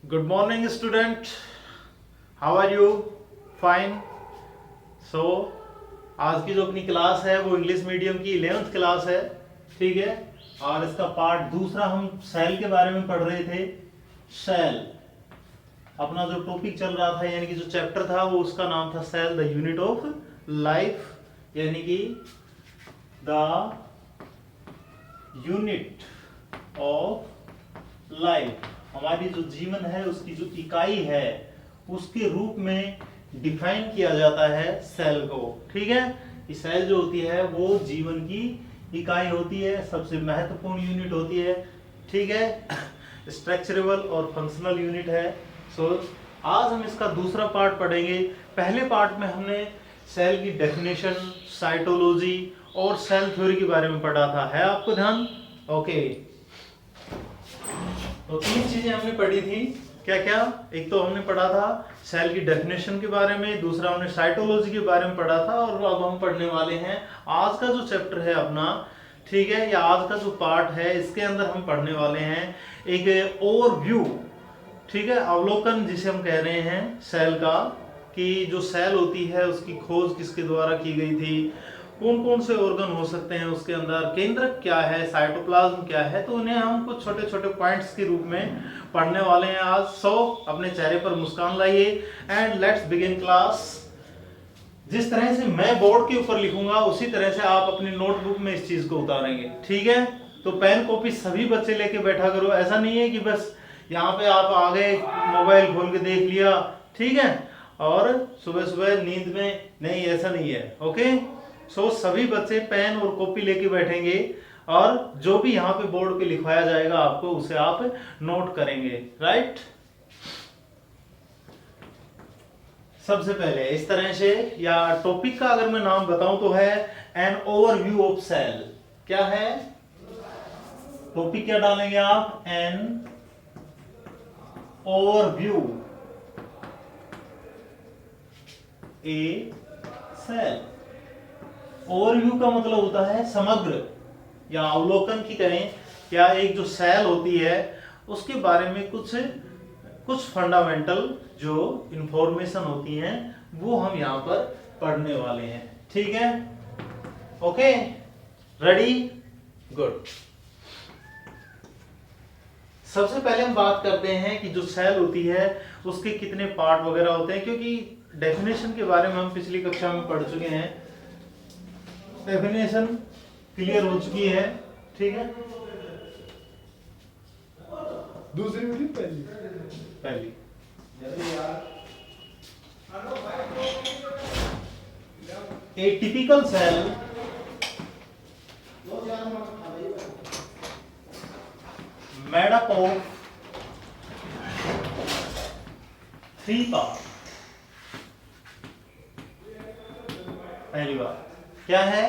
Good morning, student. How are you? Fine. So, आज की जो अपनी क्लास है वो इंग्लिश मीडियम की 11th क्लास है, ठीक है। और इसका पार्ट दूसरा हम सेल के बारे में पढ़ रहे थे। सेल अपना जो टॉपिक चल रहा था, यानी कि जो चैप्टर था वो उसका नाम था cell the unit of life, यानी कि द यूनिट ऑफ लाइफ, हमारी जो जीवन है उसकी जो इकाई है उसके रूप में डिफाइन किया जाता है सेल को, ठीक है। ये सेल जो होती है वो जीवन की इकाई होती है, सबसे महत्वपूर्ण यूनिट होती है, ठीक है। स्ट्रक्चरेबल और फंक्शनल यूनिट है। सो आज हम इसका दूसरा पार्ट पढ़ेंगे। पहले पार्ट में हमने सेल की डेफिनेशन, साइटोलॉजी और सेल थ्योरी के बारे में पढ़ा था, है आपको ध्यान? ओके। तो तीन चीजें हमने पढ़ी थी, क्या क्या? एक तो हमने पढ़ा था सेल की डेफिनेशन के बारे में, दूसरा हमने साइटोलॉजी के बारे में पढ़ा था, और अब हम पढ़ने वाले हैं आज का जो चैप्टर है अपना, ठीक है, या आज का जो पार्ट है इसके अंदर हम पढ़ने वाले हैं एक ओवरव्यू, ठीक है, अवलोकन जिसे हम कह रहे हैं सेल का, कि जो सेल होती है उसकी खोज किसके द्वारा की गई थी, कौन कौन से ऑर्गन हो सकते हैं उसके अंदर, केंद्रक क्या है, साइटोप्लाज्म क्या है, तो उन्हें हम कुछ छोटे छोटे पॉइंट्स के रूप में पढ़ने वाले हैं आज। सो अपने चेहरे पर मुस्कान लाइए एंड लेट्स बिगिन क्लास। जिस तरह से मैं बोर्ड के ऊपर लिखूंगा उसी तरह से आप अपनी नोटबुक में इस चीज को उतारेंगे, ठीक है। तो पेन कॉपी सभी बच्चे लेके बैठा करो, ऐसा नहीं है कि बस यहाँ पे आप आ गए मोबाइल खोल के देख लिया, ठीक है, और सुबह सुबह नींद में नहीं, ऐसा नहीं है। ओके, सो सभी बच्चे पेन और कॉपी लेके बैठेंगे और जो भी यहाँ पे बोर्ड पे लिखवाया जाएगा आपको उसे आप नोट करेंगे, राइट। सबसे पहले इस तरह से, या टॉपिक का अगर मैं नाम बताऊं तो है एन ओवरव्यू ऑफ सेल। क्या है टॉपिक? क्या डालेंगे आप? An overview a cell. Overview का मतलब होता है समग्र या अवलोकन की करें, या एक जो सेल होती है उसके बारे में कुछ फंडामेंटल जो इंफॉर्मेशन होती हैं वो हम यहां पर पढ़ने वाले हैं, ठीक है। Okay, ready, good. सबसे पहले हम बात करते हैं कि जो सेल होती है उसके कितने पार्ट वगैरह होते हैं, क्योंकि डेफिनेशन के बारे में हम पिछली कक्षा में पढ़ चुके हैं, डेफिनेशन क्लियर हो चुकी है, ठीक है। दूसरी वीडियो पहली पहली a typical cell made up of 3 part. पहली बात क्या है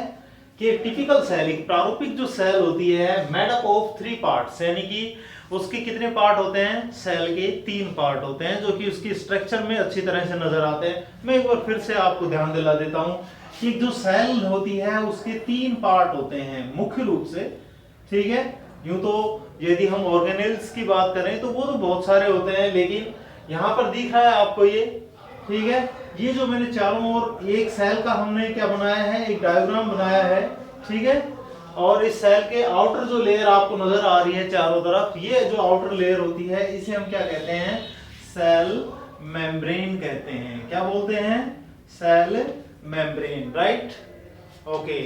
कि टिपिकल सेल, एक प्रारूपिक जो सेल होती है, मेड अप ऑफ 3 पार्ट्स, यानी कि उसके कितने पार्ट होते हैं? सेल के 3 पार्ट होते हैं, जो कि उसकी स्ट्रक्चर में अच्छी तरह से नजर आते हैं। मैं एक बार फिर से आपको ध्यान दिला देता हूं कि जो सेल होती है उसके 3 पार्ट होते हैं मुख्य रूप से, ठीक है। यूं तो यदि हम ऑर्गेनेल्स की बात करें तो वो तो बहुत सारे होते हैं, लेकिन यहां पर दिख रहा है आपको ये, ठीक है। ये जो मैंने चारों ओर एक सेल का हमने क्या बनाया है, एक डायग्राम बनाया है, ठीक है। और इस सेल के आउटर जो लेयर आपको नजर आ रही है चारों तरफ, ये जो आउटर लेयर होती है इसे हम क्या कहते हैं? सेल मेम्ब्रेन कहते हैं। क्या बोलते हैं? Cell membrane, right. ओके,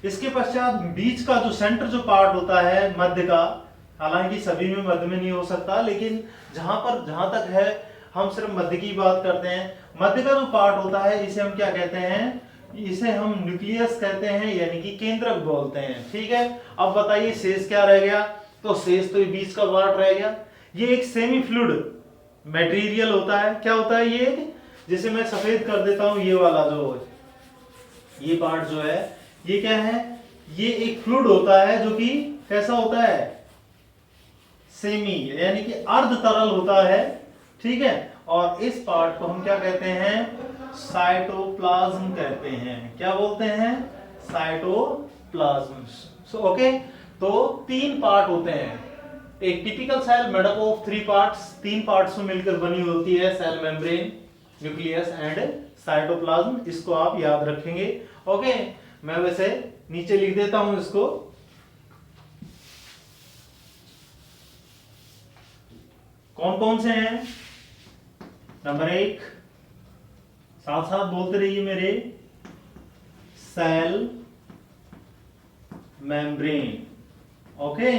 इसके पश्चात बीच का जो सेंटर जो पार्ट होता है मध्य का, हालांकि सभी में मध्य में नहीं हो सकता, लेकिन जहां तक है हम सिर्फ मध्य की बात करते हैं। मध्य का जो पार्ट होता है इसे हम क्या कहते हैं? इसे हम न्यूक्लियस कहते हैं, यानी कि केंद्रक बोलते हैं, ठीक है। अब बताइए शेष क्या रह गया? तो शेष तो ये बीच का पार्ट रह गया। ये एक सेमी फ्लूइड मटेरियल होता है। क्या होता है ये? जिसे मैं सफेद कर देता हूं, ये वाला जो ये पार्ट जो है ये क्या है? ये एक फ्लूइड होता है जो कि कैसा होता है? सेमी, यानी कि अर्ध तरल होता है, ठीक है। और इस पार्ट को हम क्या कहते हैं? साइटोप्लाज्म कहते हैं। क्या बोलते हैं? साइटोप्लाज्म। सो ओके, तो 3 पार्ट होते हैं, एक typical cell made up of 3 parts, 3 parts में मिलकर बनी होती है, cell membrane, nucleus and cytoplasm. इसको आप याद रखेंगे। ओके, मैं वैसे नीचे लिख देता हूं इसको। कौन कौन से हैं? नंबर 1, साथ साथ बोलते रहिए मेरे, सेल मेम्ब्रेन। ओके,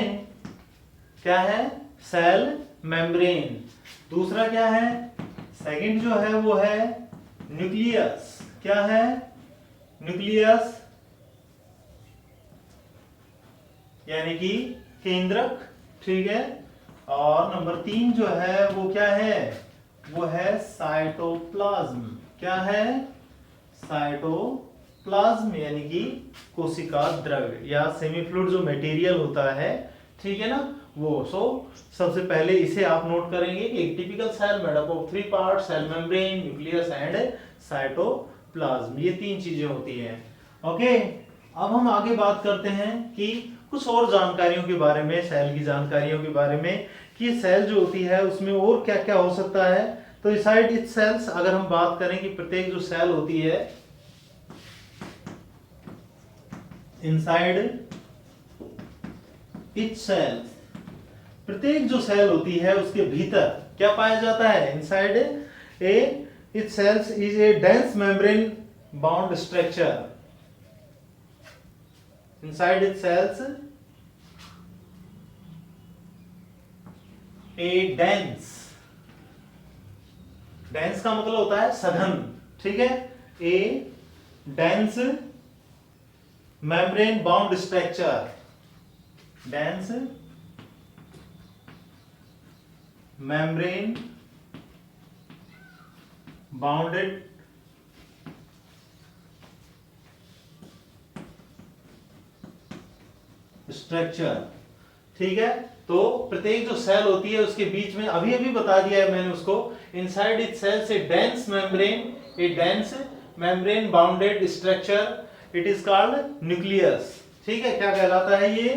क्या है? Cell membrane. दूसरा क्या है? सेकंड जो है वो है न्यूक्लियस। क्या है? न्यूक्लियस यानी कि केंद्रक, ठीक है। और नंबर 3 जो है वो क्या है? वो है साइटोप्लाज्म। क्या है? साइटोप्लाज्म यानी कि कोशिका द्रव्य या सेमी फ्लूइड जो मटेरियल होता है, ठीक है ना, वो। सबसे पहले इसे आप नोट करेंगे कि एक typical cell made up of 3 parts, cell membrane, nucleus and cytoplasm, ये 3 चीजें होती हैं। ओके, अब हम आगे बात करते हैं कि कुछ और जानकारियों के बारे में, सेल की जानकारियों के बारे में, कि सेल जो होती है उसमें और क्या क्या हो सकता है। तो इनसाइड इच सेल्स अगर हम बात करें कि प्रत्येक जो सेल होती है, इनसाइड इच सेल्स, प्रत्येक जो सेल होती है उसके भीतर क्या पाया जाता है? Inside a each cells is a dense membrane bound structure. Inside each cells a dense, dense का मतलब होता है सघन, ठीक है। A dense membrane bound structure, dense membrane bounded structure, ठीक है। तो प्रत्येक जो सेल होती है उसके बीच में, अभी अभी बता दिया है मैंने उसको, इनसाइड इट सेल से dense membrane, A dense membrane bounded structure, it is called nucleus, ठीक है। क्या कहलाता है ये?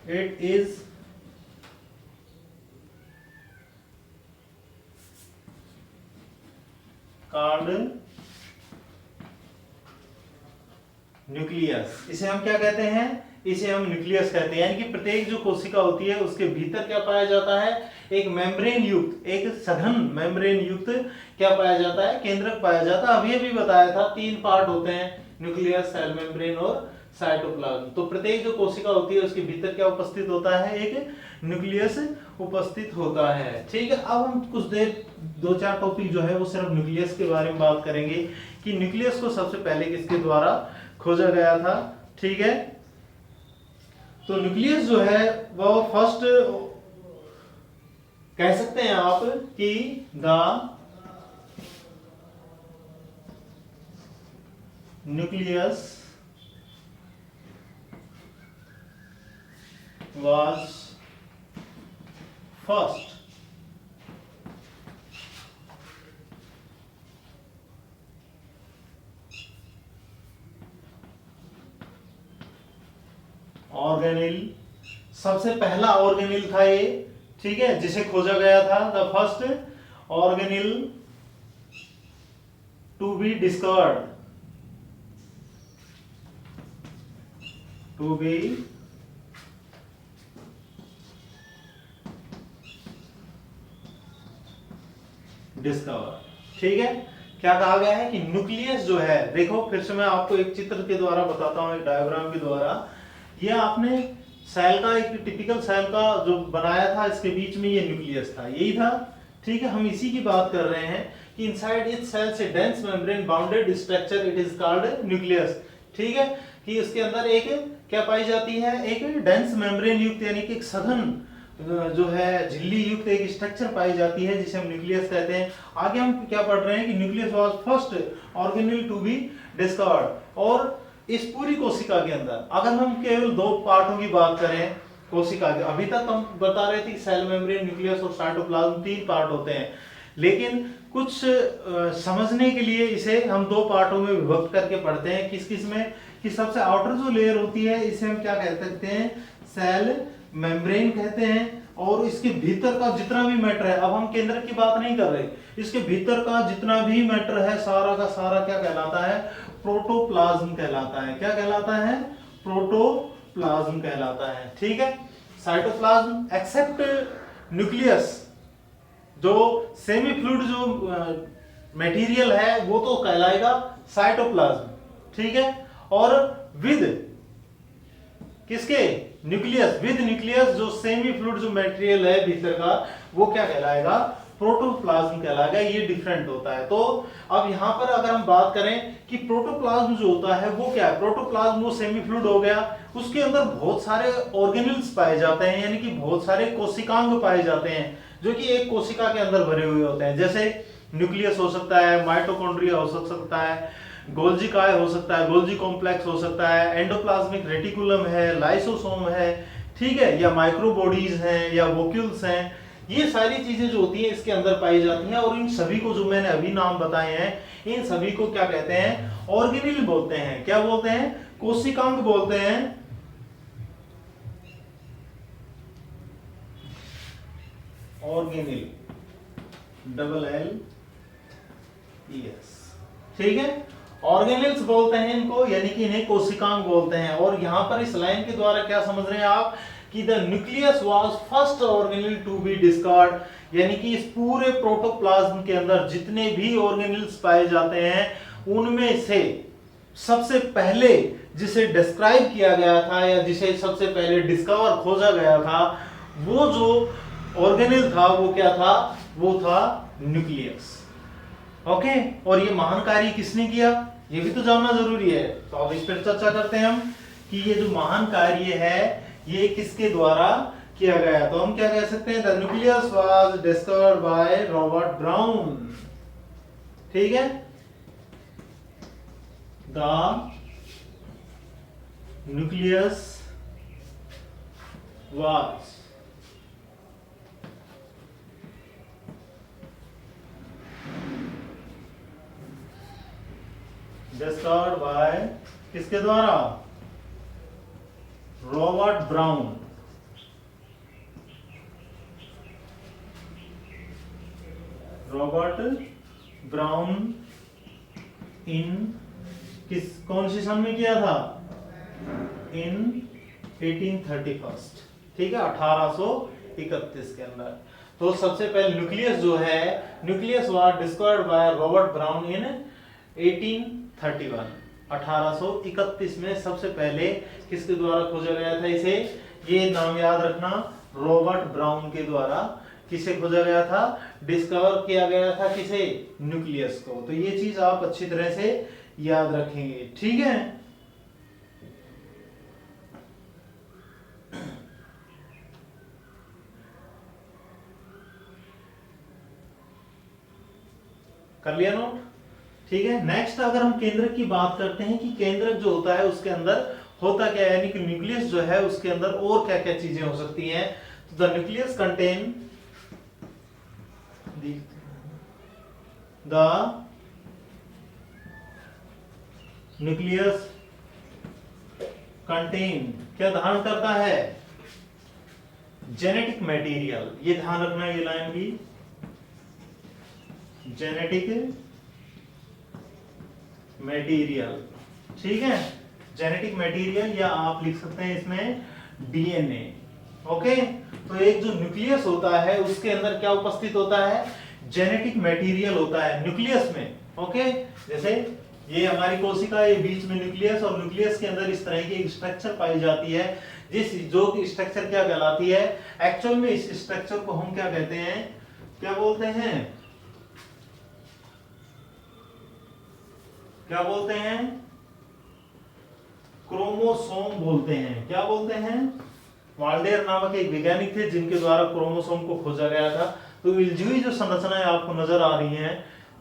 It is called nucleus. इसे हम क्या कहते हैं? इसे हम न्यूक्लियस कहते हैं। यानी कि प्रत्येक जो कोशिका होती है उसके भीतर क्या पाया जाता है? एक मेम्ब्रेन युक्त, एक सघन मेम्ब्रेन युक्त क्या पाया जाता है? केंद्रक पाया जाता है। अभी अभी बताया था 3 पार्ट होते हैं, न्यूक्लियस, सेल मेम्ब्रेन और साइटोप्लाज्म। तो प्रत्येक जो कोशिका होती है उसके भीतर क्या उपस्थित होता है? एक न्यूक्लियस उपस्थित होता है, ठीक है। अब हम कुछ देर 2-4 टॉपिक जो है वो सिर्फ न्यूक्लियस के बारे में बात करेंगे कि न्यूक्लियस को सबसे पहले किसके द्वारा खोजा गया था, ठीक है। तो न्यूक्लियस जो है वो फर्स्ट कह सकते हैं आप कि the nucleus was first organelle, सबसे पहला ऑर्गेनिल था ये, ठीक है, जिसे खोजा गया था। The first organelle to be discovered, to be discover, ठीक है। क्या कहा गया है कि न्यूक्लियस जो है, देखो फिर से मैं आपको एक चित्र के द्वारा बताता हूं, एक डायग्राम के द्वारा। ये आपने सेल का, एक टिपिकल सेल का जो बनाया था, इसके बीच में ये न्यूक्लियस था, यही था, ठीक है। हम इसी की बात कर रहे हैं कि इनसाइड इच सेल से dense membrane bounded structure, it is called nucleus, ठीक है। कि उसके अंदर एक क्या पाई जाती है? एक डेंस मेम्ब्रेन युक्त यानी कि एक सघन जो है झिल्ली युक्त एक स्ट्रक्चर पाई जाती है, जिसे हम न्यूक्लियस कहते हैं। आगे हम क्या पढ़ रहे हैं कि nucleus was first organelle to be discovered. और इस पूरी कोशिका के अंदर अगर हम केवल 2 पार्टों की बात करें कोशिका के, अभी तक हम बता रहे थे कि सेल मेम्ब्रेन, न्यूक्लियस और साइटोप्लाज्म 3 पार्ट होते हैं, लेकिन कुछ समझने के लिए इसे हम 2 पार्टों में विभक्त करके पढ़ते हैं। किस किस में? कि सबसे आउटर जो लेयर होती है इसे हम क्या कह सकते हैं? सेल मेम्ब्रेन कहते हैं। और इसके भीतर का जितना भी मैटर है, अब हम केंद्र की बात नहीं कर रहे, इसके भीतर का जितना भी मैटर है सारा का सारा क्या कहलाता है? प्रोटोप्लाज्म कहलाता है। क्या कहलाता है? प्रोटोप्लाज्म कहलाता है। ठीक है। साइटोप्लाज्म एक्सेप्ट न्यूक्लियस, जो सेमी फ्लूइड जो मटेरियल है वो तो कहलाएगा साइटोप्लाज्म। ठीक है। और विद किसके? न्यूक्लियस, विद न्यूक्लियस जो सेमी फ्लूइड जो मटेरियल है भीतर का वो क्या कहलाएगा? प्रोटोप्लाज्म कहलाएगा। ये डिफरेंट होता है। तो अब यहां पर अगर हम बात करें कि प्रोटोप्लाज्म जो होता है वो क्या है? प्रोटोप्लाज्म वो सेमी फ्लूइड हो गया, उसके अंदर बहुत सारे ऑर्गेनल्स पाए जाते हैं, यानी कि बहुत सारे कोशिकांग पाए जाते हैं जो कि एक कोशिका के अंदर भरे हुए होते हैं। जैसे न्यूक्लियस हो सकता है, माइटोकॉन्ड्रिया हो सकता है, गोल्जी काय हो सकता है, गोल्जी कॉम्प्लेक्स हो सकता है, एंडोप्लाज्मिक रेटिकुलम है, लाइसोसोम है, ठीक है, या माइक्रोबॉडीज हैं, या वोक्यूल्स हैं। ये सारी चीजें जो होती हैं इसके अंदर पाई जाती हैं। और इन सभी को जो मैंने अभी नाम बताए हैं इन सभी को क्या कहते हैं? ऑर्गेनिल बोलते हैं। क्या बोलते हैं? कोशिकांग बोलते हैं। Organelle, double L E S. ठीक है। ऑर्गेनिल्स बोलते हैं इनको, यानी कि इन्हें कोशिकांग बोलते हैं। और यहां पर इस लाइन के द्वारा क्या समझ रहे हैं आप कि the nucleus was first organelle to be discovered, यानी कि इस पूरे प्रोटोप्लाज्म के अंदर जितने भी ऑर्गेनिल्स पाए जाते हैं उनमें से सबसे पहले जिसे डिस्क्राइब किया गया था या जिसे सबसे पहले डिस्कवर खोजा गया था वो जो ऑर्गेनिल था वो क्या था? वो था न्यूक्लियस। ओके। और ये महान कार्य किसने किया ये भी तो जानना जरूरी है। तो अब इस पर चर्चा करते हैं हम कि ये जो महान कार्य है ये किसके द्वारा किया गया। तो हम क्या कह सकते हैं? The nucleus was discovered by Robert brown. ठीक है। The nucleus was discovered by किसके द्वारा? Robert brown. रॉबर्ट ब्राउन इन कौन सी सन में किया था? इन 1831। ठीक है, 1831 के अंदर। तो सबसे पहले न्यूक्लियस जो है, nucleus was discovered by Robert brown इन 1831। 1831 में सबसे पहले किसके द्वारा खोजा गया था इसे? ये नाम याद रखना, रॉबर्ट ब्राउन के द्वारा किसे खोजा गया था? डिस्कवर किया गया था किसे? न्यूक्लियस को। तो ये चीज आप अच्छी तरह से याद रखेंगे। ठीक है। कर लिया नोट? ठीक है। नेक्स्ट अगर हम केंद्र की बात करते हैं कि केंद्र जो होता है उसके अंदर होता क्या है, यानी कि न्यूक्लियस जो है उसके अंदर और क्या क्या चीजें हो सकती हैं। तो the nucleus contain the nucleus contain क्या धारण करता है? Genetic material. ये ध्यान रखना, ये लाइन भी, जेनेटिक मटेरियल। ठीक है, जेनेटिक मटेरियल, या आप लिख सकते हैं इसमें डीएनए। ओके। तो एक जो न्यूक्लियस होता है उसके अंदर क्या उपस्थित होता है? जेनेटिक मटेरियल होता है न्यूक्लियस में। ओके। जैसे ये हमारी कोशिका, ये बीच में न्यूक्लियस, और न्यूक्लियस के अंदर इस तरह की एक स्ट्रक्चर पाई जाती है जिस जो स्ट्रक्चर क्या कहलाती है? एक्चुअल में इस स्ट्रक्चर को हम क्या कहते हैं? क्या बोलते हैं? क्या बोलते हैं? क्रोमोसोम बोलते हैं। क्या बोलते हैं? वाल्डेयर नामक एक वैज्ञानिक थे जिनके द्वारा क्रोमोसोम को खोजा गया था। तो इलजुई जो संरचनाएं आपको नजर आ रही हैं,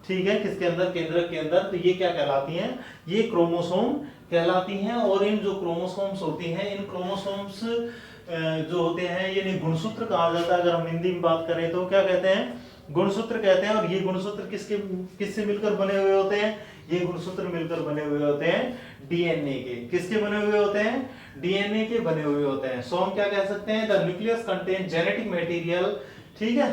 ठीक है, किसके अंदर? केंद्र के अंदर। तो ये क्या कहलाती हैं? ये क्रोमोसोम कहलाती हैं। और इन जो क्रोमोसोम्स होती हैं, इन क्रोमोसोम्स जो होते हैं ये गुणसूत्र कहा जाता है। अगर हम हिंदी में बात करें तो क्या कहते हैं? गुणसूत्र कहते हैं। और ये गुणसूत्र किससे मिलकर बने हुए होते हैं? ये गुणसूत्र मिलकर बने हुए होते हैं डीएनए के। किसके बने हुए होते हैं? डीएनए के बने हुए होते हैं। सो हम क्या कह सकते हैं? The nucleus contain genetic material, ठीक है।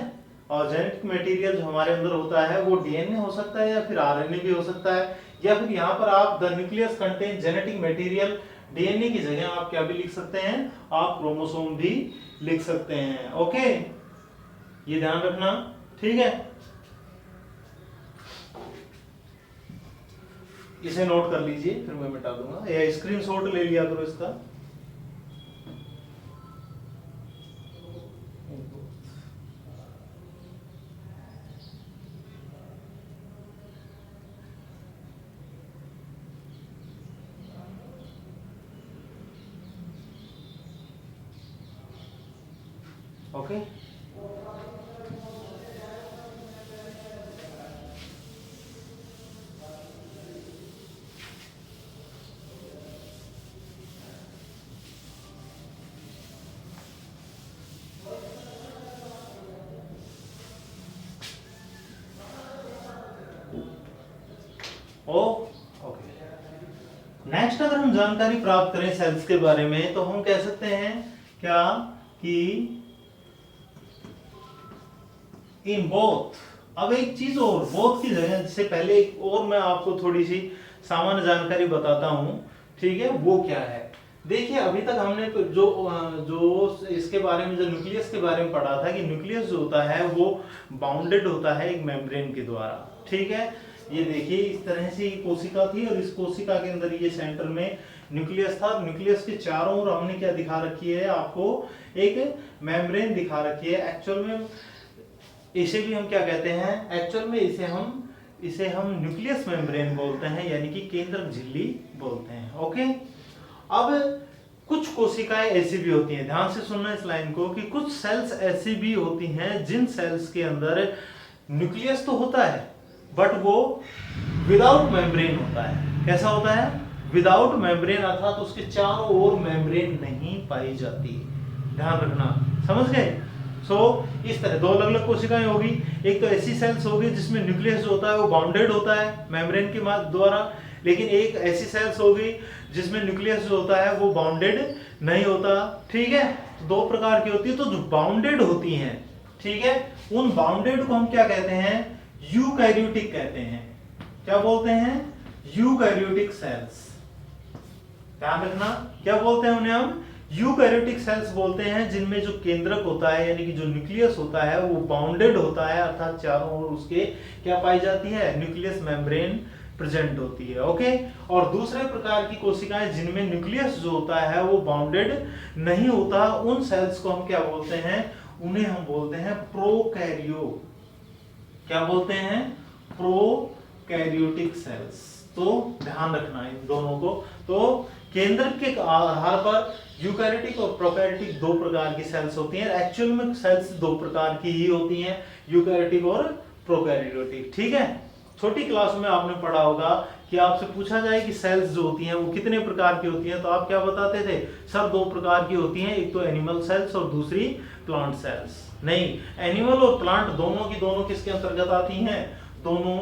और जेनेटिक मटेरियल जो हमारे अंदर होता है वो डीएनए हो सकता है या फिर आरएनए भी हो सकता है, या फिर यहाँ पर आप the nucleus contain genetic material, DNA की जगह आप क्या भी लिख सकते हैं? आप क्रोमोसोम भी लिख सकते हैं। ओके, ये ध्यान रखना, ठीक है। इसे नोट कर लीजिए, फिर मैं मिटा दूंगा, या स्क्रीनशॉट ले लिया करो इसका। Okay, okay. नेक्स्ट अगर हम जानकारी प्राप्त करें सेल्स के बारे में तो हम कह सकते हैं क्या कि इन बोथ, अब एक चीज और, बोथ की जगह से पहले एक और मैं आपको थोड़ी सी सामान्य जानकारी बताता हूं, ठीक है। वो क्या है? देखिए, अभी तक हमने तो जो इसके बारे में, जो न्यूक्लियस के बारे में पढ़ा था कि न्यूक्लियस जो होता है वो बाउंडेड होता है एक मेम्ब्रेन के द्वारा, ठीक है। ये देखिए, इस तरह से कोशिका थी और इस कोशिका के अंदर ये सेंटर में न्यूक्लियस था। न्यूक्लियस के चारों ओर हमने क्या दिखा रखी है आपको? एक मेम्ब्रेन दिखा रखी है। एक्चुअल में इसे भी हम क्या कहते हैं? एक्चुअल में इसे हम न्यूक्लियस मेम्ब्रेन बोलते हैं, यानी कि केंद्रक झिल्ली बोलते हैं। ओके, अब कुछ कोशिकाएं ऐसी भी होती हैं, ध्यान से सुनना इस लाइन को, कि कुछ सेल्स ऐसी भी होती हैं जिन सेल्स के अंदर न्यूक्लियस तो होता है बट वो विदाउट मेम्ब्रेन होता है। कैसा होता है? विदाउट मेम्ब्रेन, अर्थात तो उसके चारों ओर मेम्ब्रेन नहीं पाई जाती। ध्यान रखना, समझ गए? इस तरह दो अलग अलग कोशिकाएं होगी। एक तो ऐसी सेल्स होगी जिसमें न्यूक्लियस जो होता है वो बाउंडेड होता है मेम्ब्रेन के द्वारा, लेकिन एक ऐसी सेल्स होगी जिसमें न्यूक्लियस जो होता है वो बाउंडेड नहीं होता, ठीक है। तो दो प्रकार की होती है। तो जो बाउंडेड होती हैं, ठीक है, उन बाउंडेड को हम क्या कहते हैं? यूकैरियोटिक कहते हैं। क्या बोलते हैं? Eukaryotic cells. ध्यान रखना, क्या बोलते हैं उन्हें हम? यूकैरियोटिक सेल्स बोलते हैं, जिनमें जो केंद्रक होता है यानी कि जो न्यूक्लियस होता है वो बाउंडेड होता है, अर्थात चारों ओर उसके क्या पाई जाती है? न्यूक्लियस मेम्ब्रेन प्रेजेंट होती है। ओके, और दूसरे प्रकार की कोशिकाएं जिनमें न्यूक्लियस जो होता है वो बाउंडेड नहीं होता, उन सेल्स को हम क्या बोलते हैं? उन्हें हम बोलते हैं प्रोकैरियो। क्या बोलते हैं? Prokaryotic cells. तो ध्यान रखना इन दोनों को। तो केंद्र के आधार पर यूकैरियोटिक और प्रोकैरियोटिक दो प्रकार की सेल्स होती हैं। एक्चुअल में सेल्स दो प्रकार की ही होती हैं, यूकैरियोटिक और प्रोकैरियोटिक, ठीक है। छोटी क्लास में आपने पढ़ा होगा कि आपसे पूछा जाए कि सेल्स जो होती हैं वो कितने प्रकार की होती हैं, तो आप क्या बताते थे? सर दो प्रकार की होती हैं, एक तो एनिमल सेल्स और दूसरी प्लांट सेल्स। नहीं, एनिमल और प्लांट दोनों की दोनों किसके अंतर्गत आती हैं? दोनों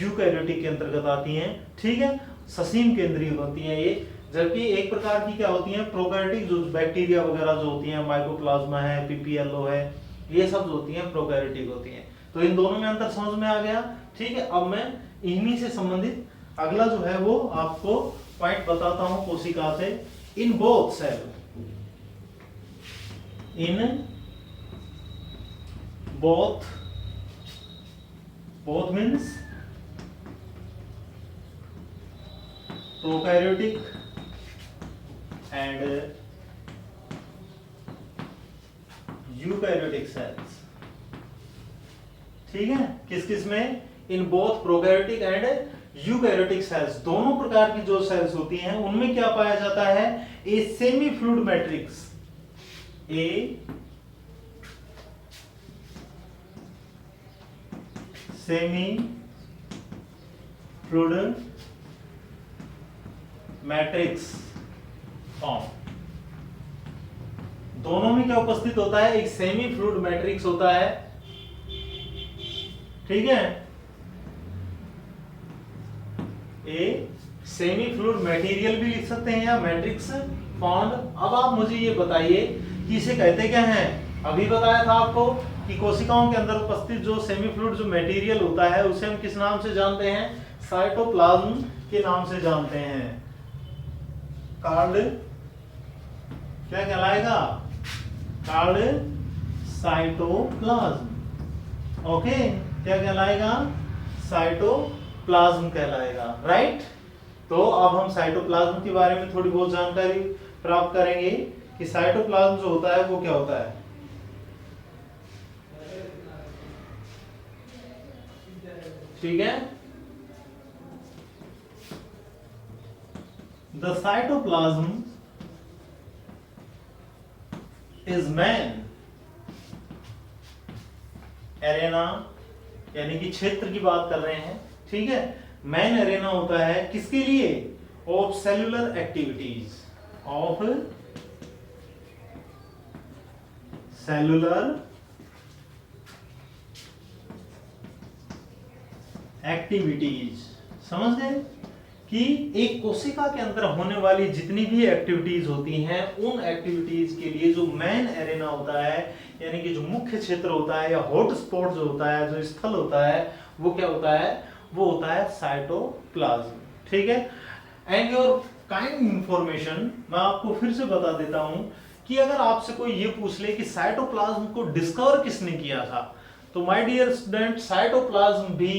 यूकैरियोटिक के अंतर्गत आती हैं, ठीक है। ससीम केंद्रीय होती हैं ये। जबकि एक प्रकार की क्या होती है? प्रोकैरियोटिक, जो बैक्टीरिया वगैरह जो होती हैं, माइकोप्लाज्मा है, पीपीएलओ है, ये सब जो होती हैं प्रोकैरियोटिक होती हैं। तो इन दोनों में अंतर समझ में आ गया, ठीक है। अब मैं इन्हीं से संबंधित अगला जो है वो आपको पॉइंट बताता हूं कोशिका से। In both cell, in both means prokaryotic and eukaryotic cells, ठीक है। किस किस में? In both prokaryotic and eukaryotic cells, दोनों प्रकार की जो सेल्स होती हैं उनमें क्या पाया जाता है? A semi fluid matrix, a semi fluid matrix form. दोनों में क्या उपस्थित होता है? एक सेमी फ्लूइड मैट्रिक्स होता है, ठीक है। ए सेमी फ्लूइड मटेरियल भी लिख सकते हैं या मैट्रिक्स फाउंड। अब आप मुझे ये बताइए कि इसे कहते क्या हैं। अभी बताया था आपको कि कोशिकाओं के अंदर उपस्थित जो सेमी फ्लूइड जो मटेरियल होता है उसे हम किस नाम से जानते हैं, साइटोप्लाज्म के नाम से जानते हैं। कॉल्ड क्या कहलाएगा, कॉल्ड साइटोप्लाज्म। ओके, क्या कहलाएगा, साइटोप्लाज्म कहलाएगा, राइट। तो अब हम साइटोप्लाज्म के बारे में थोड़ी बहुत जानकारी प्राप्त करेंगे कि साइटोप्लाज्म जो होता है वो क्या होता है। ठीक है, the cytoplasm is man arena, यानी कि क्षेत्र की बात कर रहे हैं, ठीक है। मैन एरेना होता है किसके लिए, of cellular activities, of cellular activities. समझ गए कि एक कोशिका के अंदर होने वाली जितनी भी एक्टिविटीज होती हैं उन एक्टिविटीज के लिए जो मेन एरेना होता है, यानी कि जो मुख्य क्षेत्र होता है या हॉट स्पॉट जो होता है, जो स्थल होता है, वो क्या होता है, वो होता है साइटोप्लाज्म। ठीक है, एंड योर काइंड इंफॉर्मेशन मैं आपको फिर से बता देता हूं कि अगर आपसे कोई ये पूछ ले कि साइटोप्लाज्म को डिस्कवर किसने किया था, तो माय डियर स्टूडेंट, साइटोप्लाज्म भी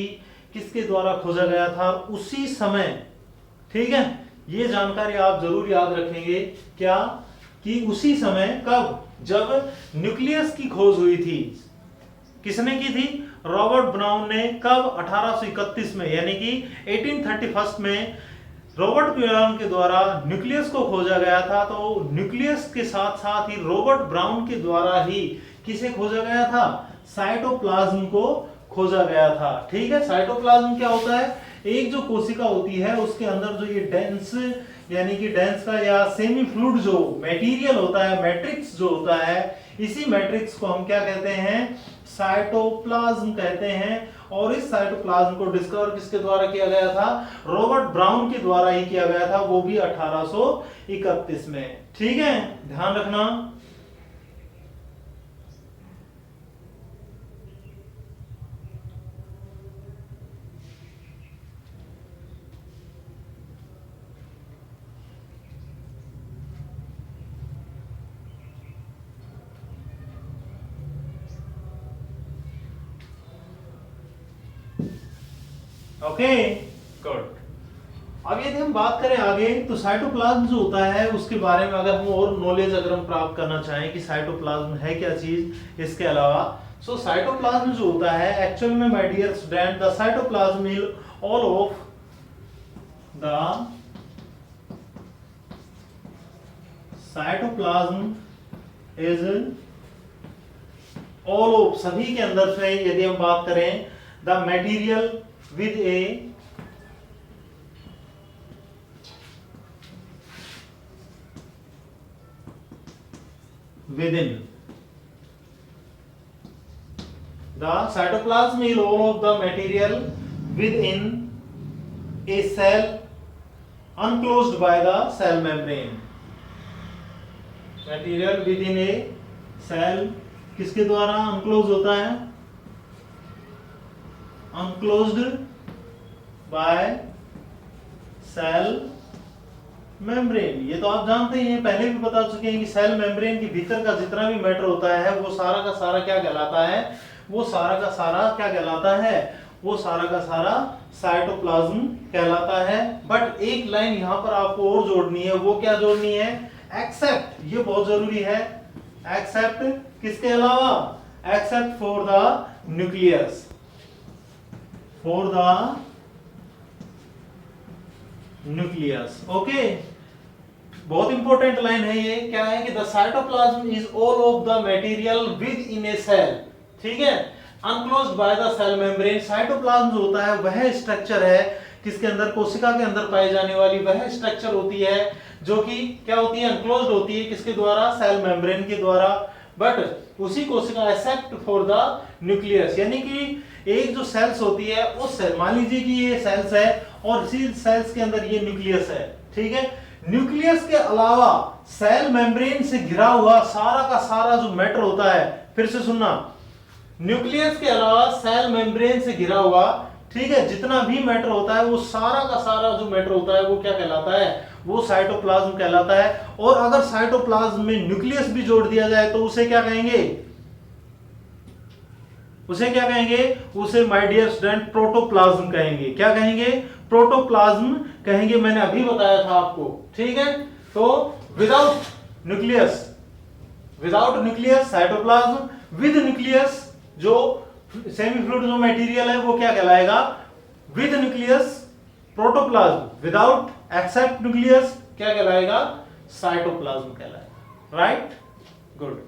किसके द्वारा खोजा गया था, उसी समय। ठीक है, ये जानकारी आप जरूर याद रखेंगे, क्या कि उसी समय, कब, जब न्यूक्लियस की खोज हुई थी। किसने की थी, रॉबर्ट ब्राउन ने। कब, 1831 में, यानी कि 1831 में रॉबर्ट ब्राउन के द्वारा न्यूक्लियस को खोजा गया था। तो न्यूक्लियस के साथ साथ ही रॉबर्ट ब्राउन के द्वारा ही किसे खोजा गया था, साइटोप्लाज्म को खोजा गया था। ठीक है, साइटोप्लाज्म क्या होता है, एक जो कोशिका होती है उसके अंदर जो ये डेंस, यानी कि डेंस का या सेमी फ्लूइड जो मटेरियल होता है, मैट्रिक्स जो होता है, इसी मैट्रिक्स को हम क्या कहते हैं, साइटोप्लाज्म कहते हैं। और इस साइटोप्लाज्म को डिस्कवर किसके द्वारा किया गया था, रॉबर्ट ब्राउन के द्वारा ही किया गया था, वो भी 1831 में। ठीक है, ध्यान रखना। Okay, good. अब यदि हम बात करें आगे, तो साइटोप्लाज्म जो होता है उसके बारे में अगर हम और नॉलेज अगर हम प्राप्त करना चाहें कि साइटोप्लाज्म है क्या चीज, इसके अलावा, सो साइटोप्लाज्म जो होता है एक्चुअल में my dear student, the cytoplasm is all of the cytoplasm is all of, सभी के अंदर से यदि हम बात करें, the material with a within the cytoplasm is all of the material within a cell unclosed by the cell membrane, material within a cell किसके द्वारा अनक्लोज होता है, अनक्लोज्ड बाय सेल मेम्ब्रेन। ये तो आप जानते ही हैं, पहले भी बता चुके हैं कि सेल मेम्ब्रेन के भीतर का जितना भी मैटर होता है वो सारा का सारा क्या कहलाता है, वो सारा का सारा क्या कहलाता है, वो सारा का सारा साइटोप्लाज्म कहलाता है। बट एक लाइन यहां पर आपको और जोड़नी है, वो क्या जोड़नी है, एक्सेप्ट, ये बहुत जरूरी है, एक्सेप्ट किसके अलावा, except for the nucleus, for the nucleus. Okay, बहुत इंपॉर्टेंट लाइन है ये, क्या है कि the cytoplasm is all of the material within a cell, ठीक है, enclosed by the cell membrane. Cytoplasm जो होता है वह स्ट्रक्चर है किसके अंदर, कोशिका के अंदर पाई जाने वाली वह स्ट्रक्चर होती है जो कि क्या होती है, अनक्लोज्ड होती है, किसके द्वारा, सेल मेम्ब्रेन के द्वारा। बट उसी कोशिका एक्सेप्ट फॉर द न्यूक्लियस, यानी कि एक जो सेल्स होती है उस सेल, मान लीजिए कि ये सेल्स है और इसी सेल्स के अंदर ये न्यूक्लियस है, ठीक है। न्यूक्लियस के अलावा सेल मेम्ब्रेन से घिरा हुआ सारा का सारा जो मैटर होता है, फिर से सुनना, न्यूक्लियस के अलावा सेल मेम्ब्रेन से घिरा हुआ, ठीक है, जितना भी मैटर होता है वो सारा का सारा जो मैटर होता है वो क्या कहलाता है, वो साइटोप्लाज्म कहलाता है। और अगर साइटोप्लाज्म में न्यूक्लियस भी जोड़ दिया जाए तो उसे क्या कहेंगे, उसे क्या कहेंगे, उसे माय डियर स्टूडेंट प्रोटोप्लाज्म कहेंगे। क्या कहेंगे, प्रोटोप्लाज्म कहेंगे, मैंने अभी बताया था आपको, ठीक है। तो without nucleus, without nucleus cytoplasm, with nucleus जो सेमी फ्लूइड जो मटेरियल है वो क्या कहलाएगा, with nucleus protoplasm, without except nucleus क्या कहलाएगा, साइटोप्लाज्म कहलाएगा, राइट, गुड।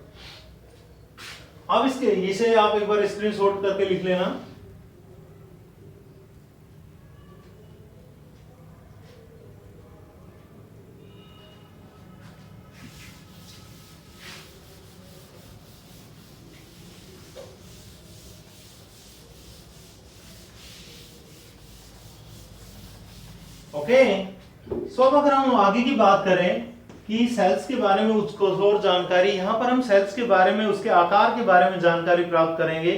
अब इसके इसे आप एक बार स्क्रीनशॉट करके लिख लेना। ओके, सो अब अगर हम आगे की बात करें कि सेल्स के बारे में उसको और जानकारी, यहां पर हम सेल्स के बारे में उसके आकार के बारे में जानकारी प्राप्त करेंगे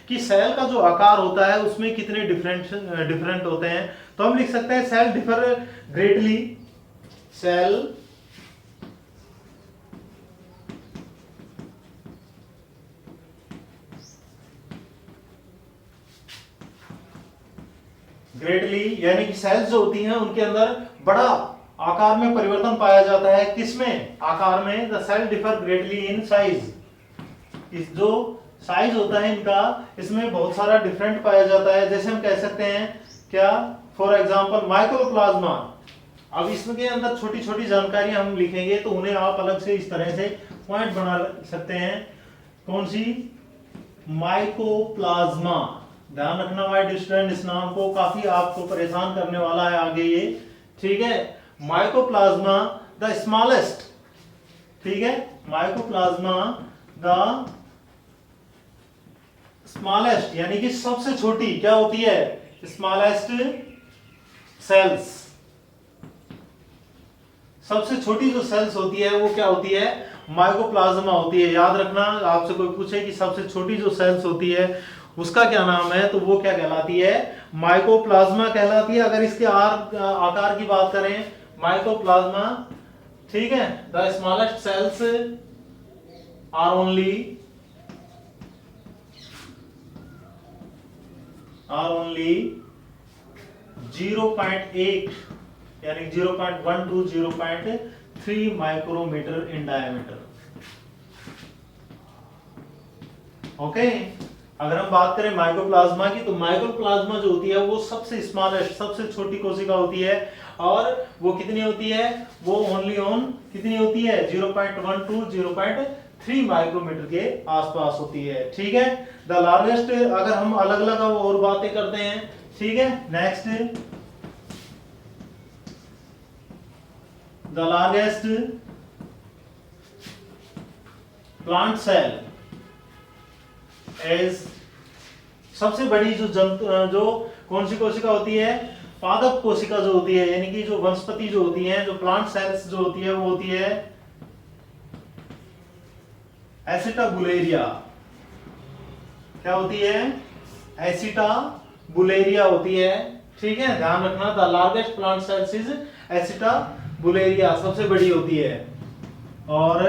कि सेल का जो आकार होता है उसमें कितने डिफरेंट होते हैं। तो हम लिख सकते हैं cell differ greatly, cell greatly, यानी कि सेल्स जो होती हैं उनके अंदर बड़ा आकार में परिवर्तन पाया जाता है, किसमें, आकार में। The cell differ greatly in size, इस जो साइज होता है इनका, इसमें बहुत सारा डिफरेंट पाया जाता है। जैसे हम कह सकते हैं क्या, फॉर एग्जांपल माइक्रोप्लाज्मा। अब इसके अंदर छोटी छोटी जानकारी हम लिखेंगे तो उन्हें आप अलग से इस तरह से पॉइंट बना सकते हैं। कौन सी, माइकोप्लाज्मा, ध्यान रखना भाई स्टूडेंट, इस नाम को काफी आपको परेशान करने वाला है आगे ये, ठीक है। माइकोप्लाज्मा द स्मॉलेस्ट, ठीक है, माइकोप्लाज्मा द स्मॉलेस्ट, यानी कि सबसे छोटी क्या होती है, स्मॉलेस्ट सेल्स, सबसे छोटी जो सेल्स होती है वो क्या होती है, माइकोप्लाज्मा होती है। याद रखना, आपसे कोई पूछे कि सबसे छोटी जो सेल्स होती है उसका क्या नाम है, तो वो क्या कहलाती है, माइकोप्लाज्मा कहलाती है। अगर इसके आकार की बात करें, माइकोप्लाज्मा, ठीक है, the smallest cells are only 0.8 यानी 0.1 to 0.3 micrometre in diameter. Okay, अगर हम बात करें माइकोप्लाज्मा की, तो माइकोप्लाज्मा जो होती है वो सबसे स्मॉलेस्ट, सबसे छोटी कोशिका होती है, और वो कितनी होती है, वो ओनली ऑन कितनी होती है, 0.1 to 0.3 माइक्रोमीटर के आसपास होती है, ठीक है। द लार्जेस्ट, अगर हम अलग अलग और बातें करते हैं, ठीक है, next, the largest plant cell as, सबसे बड़ी जो जो कौन सी कोशिका होती है, पादप कोशिका जो होती है, यानी कि जो वनस्पति जो होती है, जो प्लांट सेल्स जो होती है वो होती है एसिटाबुलेरिया। क्या होती है, एसिटाबुलेरिया होती है, ठीक है, ध्यान रखना। The largest plant cells is acetabularia, सबसे बड़ी होती है। और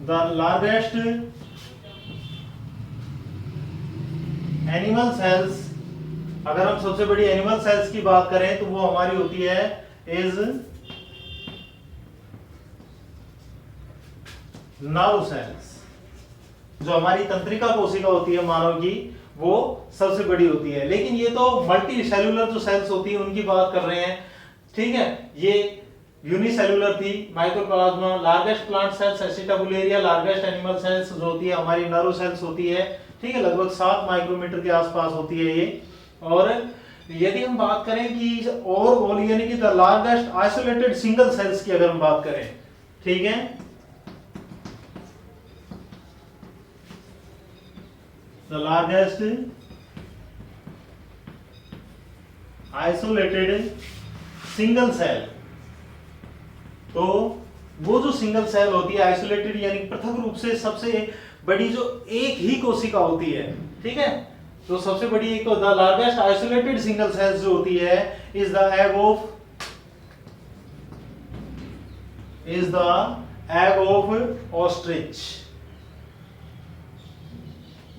द लार्जेस्ट एनिमल सेल्स, अगर हम सबसे बड़ी एनिमल सेल्स की बात करें तो वो हमारी होती है इज नर्व सेल्स। जो हमारी तंत्रिका कोशिका होती है मानव की, वो सबसे बड़ी होती है। लेकिन ये तो मल्टी सेल्यूलर जो सेल्स होती है उनकी बात कर रहे हैं, ठीक है। ये यूनिसेल्यूलर थी mycoplasma, largest plant cells acetabularia, largest animal cells जो होती है हमारी नर्व सेल्स होती है, ठीक है, लगभग 7 माइक्रोमीटर के आसपास होती है ये। और यदि हम बात करें कि ओवरऑल यानी कि the largest isolated single cells की अगर हम बात करें, ठीक है, the largest isolated single cell, तो वो जो सिंगल सेल होती है आइसोलेटेड यानी पृथक रूप से सबसे बड़ी जो एक ही कोशिका होती है, ठीक है, तो सबसे बड़ी एक the largest isolated single cells जो होती है is the egg of ostrich,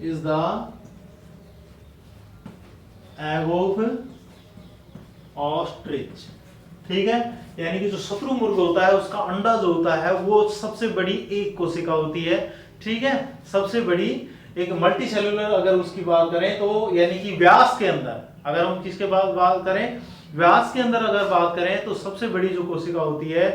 is the egg of ostrich, ठीक है, यानी कि जो शत्रुमुर्ग होता है उसका अंडा जो होता है वो सबसे बड़ी एक कोशिका होती है, ठीक है, सबसे बड़ी एक मल्टी सेलुलर अगर उसकी बात करें तो यानी कि व्यास के अंदर, अगर हम किसके बात करें, व्यास के अंदर अगर बात करें तो सबसे बड़ी जो कोशिका होती है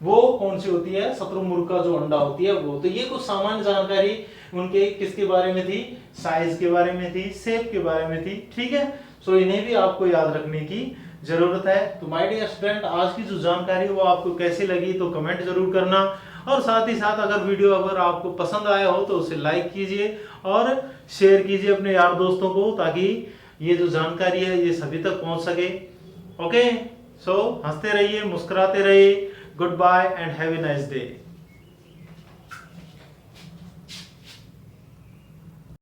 वो कौन सी होती है, शत्रुमुर्ग का जो अंडा होती है वो। तो ये कुछ सामान्य जानकारी उनके किसके बारे में थी, साइज के बारे में थी, शेप के बारे में थी, ठीक है, सो इन्हें भी आपको याद रखने की जरूरत है। तो माय डियर स्टूडेंट, आज की जो जानकारी वो आपको कैसी लगी तो कमेंट जरूर करना, और साथ ही साथ अगर वीडियो अगर आपको पसंद आया हो तो उसे लाइक कीजिए और शेयर कीजिए अपने यार दोस्तों को, ताकि ये जो जानकारी है ये सभी तक पहुंच सके। ओके, सो हंसते रहिए, मुस्कुराते रहिए, goodbye and have a nice day.